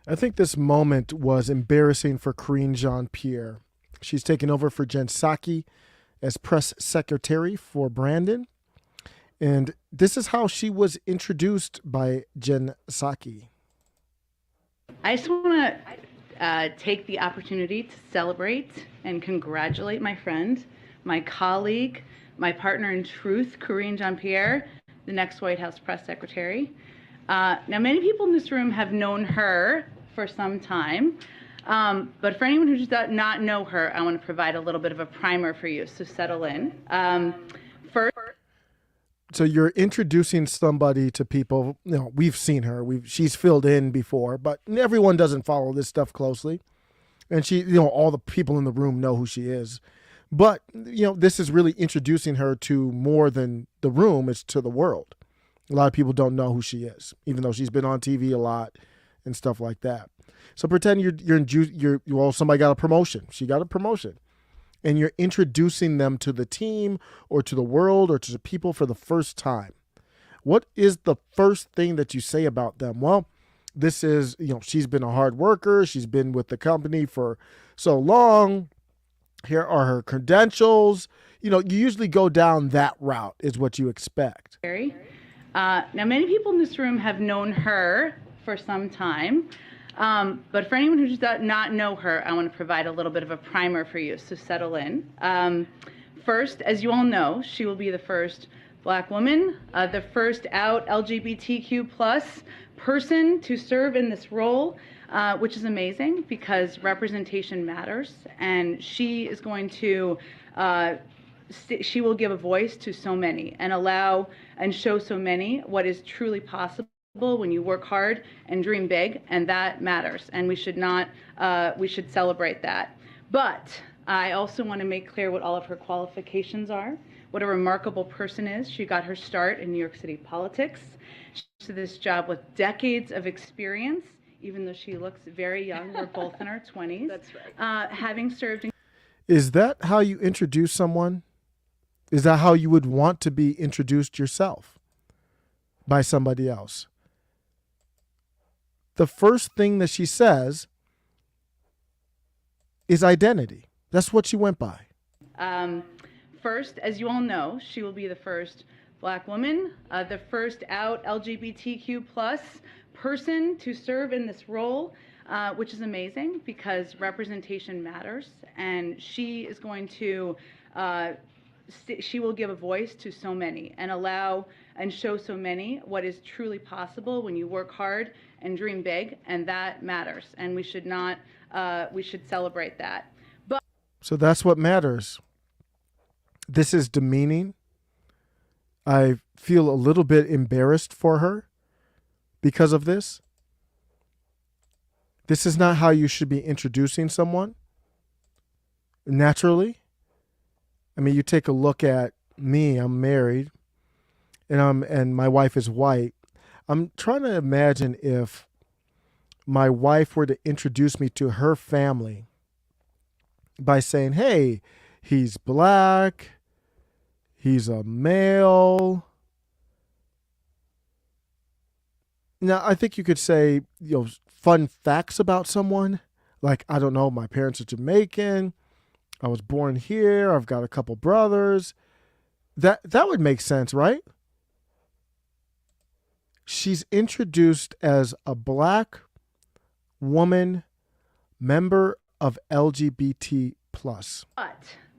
I think this moment was embarrassing for Karine Jean-Pierre. She's taken over for Jen Psaki as press secretary for Brandon. And this is how she was introduced by Jen Psaki. I just want to take the opportunity to celebrate and congratulate my friend, my colleague, my partner in truth, Karine Jean-Pierre, the next White House press secretary. Now, many people in this room have known her for some time, but for anyone who does not know her, I want to provide a little bit of a primer for you, so settle in. First, So you're introducing somebody to people. We've seen her. She's filled in before, but everyone doesn't follow this stuff closely. And all the people in the room know who she is. But this is really introducing her to more than the room. It's to the world. A lot of people don't know who she is, even though she's been on TV a lot and stuff like that. So pretend somebody got a promotion. She got a promotion. And you're introducing them to the team or to the world or to the people for the first time. What is the first thing that you say about them? Well, this is, she's been a hard worker. She's been with the company for so long. Here are her credentials. You usually go down that route is what you expect. now, many people in this room have known her for some time. But for anyone who does not know her, I want to provide a little bit of a primer for you, so settle in. First, as you all know, she will be the first Black woman, the first out LGBTQ plus person to serve in this role, which is amazing because representation matters, and she is going to she will give a voice to so many and allow and show so many what is truly possible when you work hard and dream big, and that matters, and we should celebrate that. But I also want to make clear what all of her qualifications are, what a remarkable person is. She got her start in New York City politics. She did this job with decades of experience, even though she looks very young. We're both in our 20s. That's right. Having served in Is that how you introduce someone? Is that how you would want to be introduced yourself by somebody else? The first thing that she says is identity. That's what she went by. First, as you all know, she will be the first Black woman, the first out LGBTQ plus person to serve in this role, which is amazing because representation matters, and she is going to she will give a voice to so many and allow and show so many what is truly possible when you work hard and dream big, and that matters, and we should celebrate that. But So that's what matters. This is demeaning. I feel a little bit embarrassed for her because of this. This is not how you should be introducing someone naturally. I mean, you take a look at me. I'm married, and my wife is white. I'm trying to imagine if my wife were to introduce me to her family by saying, "Hey, he's Black, he's a male." Now, I think you could say, fun facts about someone. Like, I don't know, my parents are Jamaican. I was born here. I've got a couple brothers. That would make sense, right? She's introduced as a Black woman, member of LGBT plus.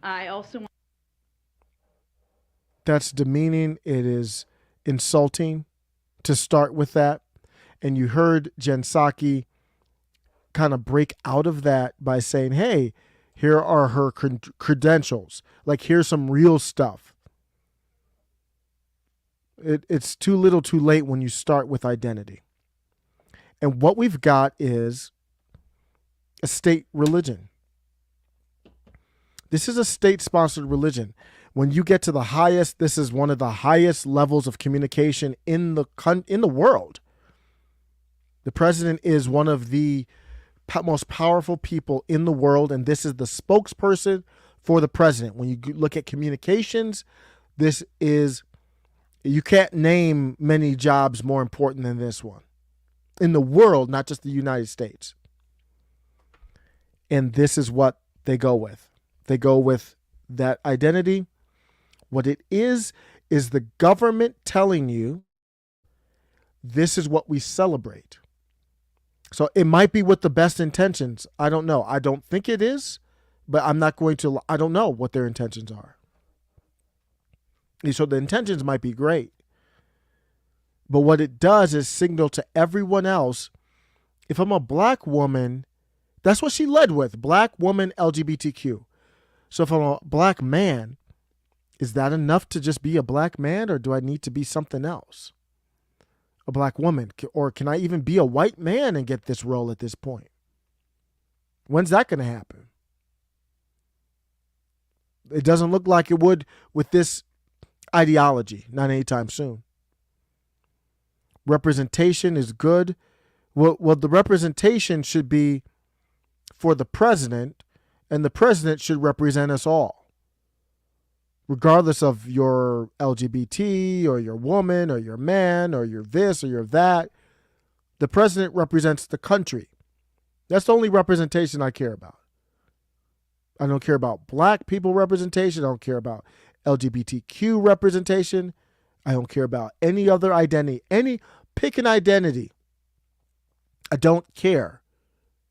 I also want That's demeaning. It is insulting to start with that. And you heard Jen Psaki kind of break out of that by saying, "Hey, here are her credentials. Like, here's some real stuff." It's too little too late when you start with identity. And what we've got is a state religion. This is a state-sponsored religion. When you get to the highest, this is one of the highest levels of communication in the world. The president is one of the most powerful people in the world, and this is the spokesperson for the president. When you look at communications, you can't name many jobs more important than this one. in the world, not just the United States. And this is what they go with. They go with that identity. What it is the government telling you this is what we celebrate. So it might be with the best intentions. I don't know. I don't think it is, but I'm not going to, I don't know what their intentions are. And so the intentions might be great. But what it does is signal to everyone else, if I'm a black woman, that's what she led with, black woman, LGBTQ. So if I'm a black man, is that enough to just be a black man, or do I need to be something else? A black woman, or can I even be a white man and get this role at this point? When's that going to happen? It doesn't look like it would with this ideology, not anytime soon. Representation is good. Well, the representation should be for the president, and the president should represent us all. Regardless of your LGBT or your woman or your man or your this or your that, the president represents the country. That's the only representation I care about. I don't care about black people representation. I don't care about LGBTQ representation. I don't care about any other identity. Pick an identity. I don't care.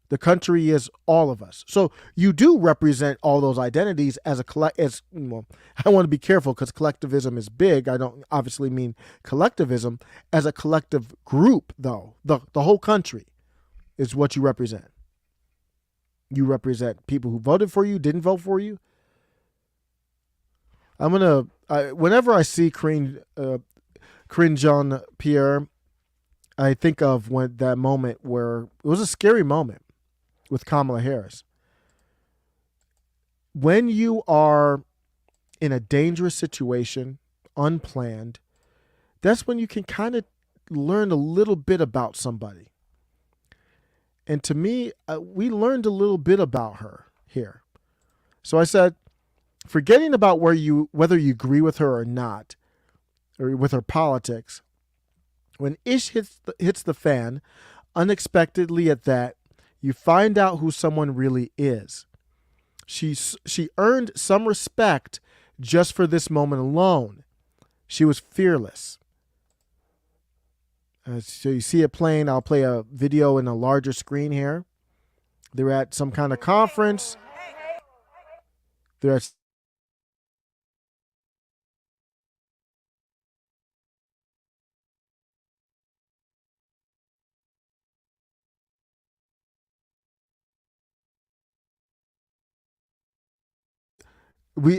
The country is all of us. So you do represent all those identities as a well, I want to be careful because collectivism is big. I don't obviously mean collectivism. As a collective group, though, the whole country is what you represent. You represent people who voted for you, didn't vote for you. Whenever I see Karine Jean-Pierre, I think of that moment where it was a scary moment with Kamala Harris. When you are in a dangerous situation, unplanned, that's when you can kind of learn a little bit about somebody. And to me, we learned a little bit about her here. So I said, forgetting about whether you agree with her or not, or with her politics, when ish hits the fan, unexpectedly at that, you find out who someone really is. She earned some respect just for this moment alone. She was fearless. So you see it playing. I'll play a video in a larger screen here. They're at some kind of conference. They're at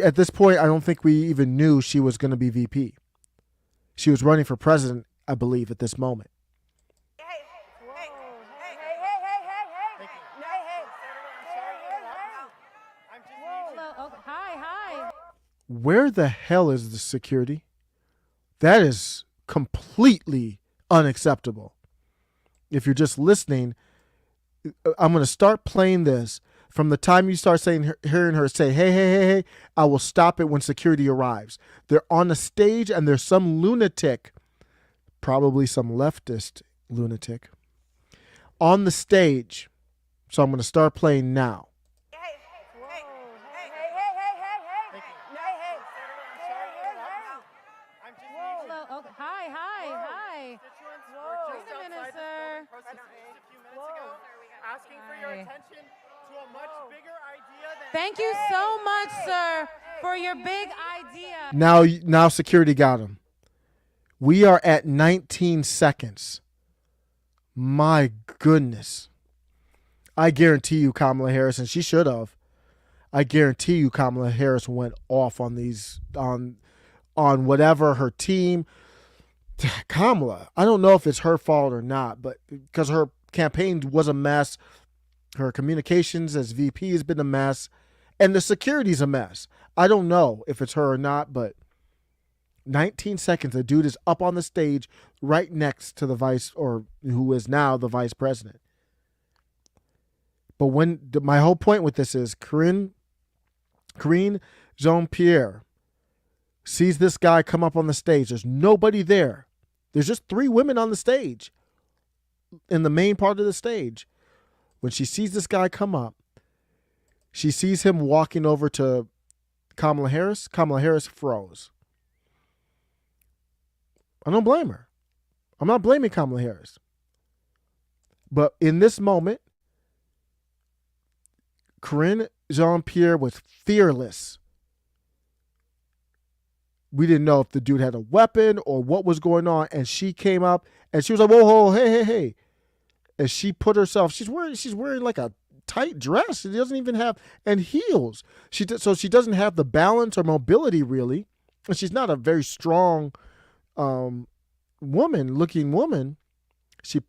at this point, I don't think we even knew she was going to be VP. She was running for president, I believe, at this moment. Hi. Where the hell is the security? That is completely unacceptable. If you're just listening, I'm going to start playing this. From the time you start hearing her say, hey, I will stop it when security arrives. They're on the stage and there's some lunatic, probably some leftist lunatic, on the stage. So I'm going to start playing now. Hi. Wait a minute, sir. Asking for your attention to a much bigger idea than... Thank you so much, sir, for your big idea. Now security got him. We are at 19 seconds. My goodness. I guarantee you Kamala Harris, and she should have. I guarantee you Kamala Harris went off on these, on whatever her team. Kamala, I don't know if it's her fault or not, but because her campaign was a mess, her communications as VP has been a mess, and the security's a mess. I don't know if it's her or not, but 19 seconds, the dude is up on the stage right next to the vice, or who is now the vice president. But my whole point with this is Karine Jean-Pierre sees this guy come up on the stage. There's nobody there. There's just three women on the stage. in the main part of the stage, when she sees this guy come up, she sees him walking over to Kamala Harris. Kamala Harris froze. I don't blame her. I'm not blaming Kamala Harris. But in this moment, Karine Jean-Pierre was fearless. We didn't know if the dude had a weapon or what was going on. And she came up and she was like, whoa, whoa, hey. And she put herself, she's wearing like a tight dress. She doesn't even have, and heels. So she doesn't have the balance or mobility really. And she's not a very strong looking woman. She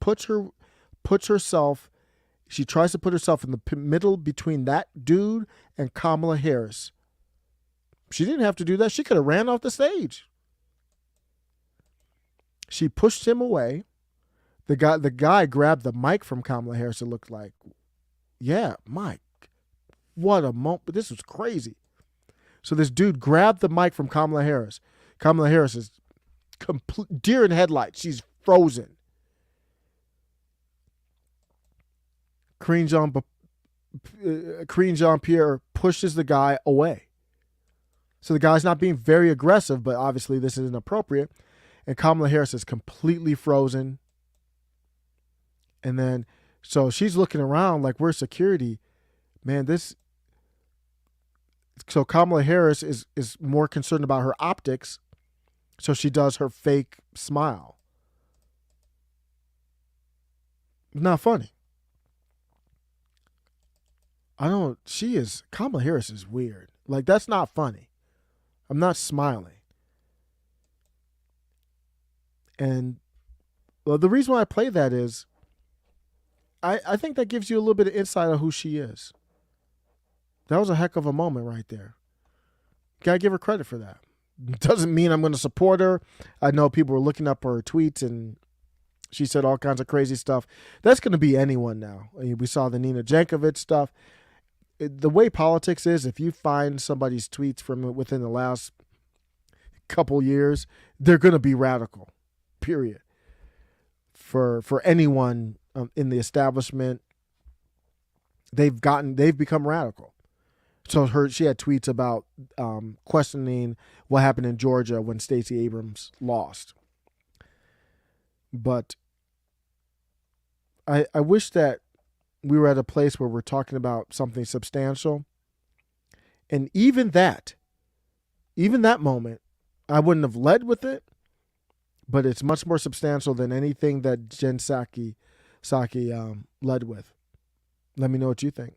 she tries to put herself in the middle between that dude and Kamala Harris. She didn't have to do that. She could have ran off the stage. She pushed him away. The guy grabbed the mic from Kamala Harris. It looked like, yeah, Mike, what a moment. This was crazy. So this dude grabbed the mic from Kamala Harris. Kamala Harris is deer in headlights. She's frozen. Karine Jean-Pierre pushes the guy away. So the guy's not being very aggressive, but obviously this is inappropriate. And Kamala Harris is completely frozen. And then, so she's looking around like, where's security? Man, so Kamala Harris is more concerned about her optics. So she does her fake smile. Not funny. Kamala Harris is weird. Like, that's not funny. I'm not smiling. And the reason why I play that is I think that gives you a little bit of insight on who she is. That was a heck of a moment right there. Gotta give her credit for that. Doesn't mean I'm going to support her. I know people were looking up her tweets and she said all kinds of crazy stuff. That's going to be anyone now. I mean, we saw the Nina Jankovic stuff. The way politics is, if you find somebody's tweets from within the last couple years, they're going to be radical, period. For anyone in the establishment, they've become radical. So she had tweets about questioning what happened in Georgia when Stacey Abrams lost. But I wish that we were at a place where we're talking about something substantial. And even that moment, I wouldn't have led with it, but it's much more substantial than anything that Jen Psaki led with. Let me know what you think.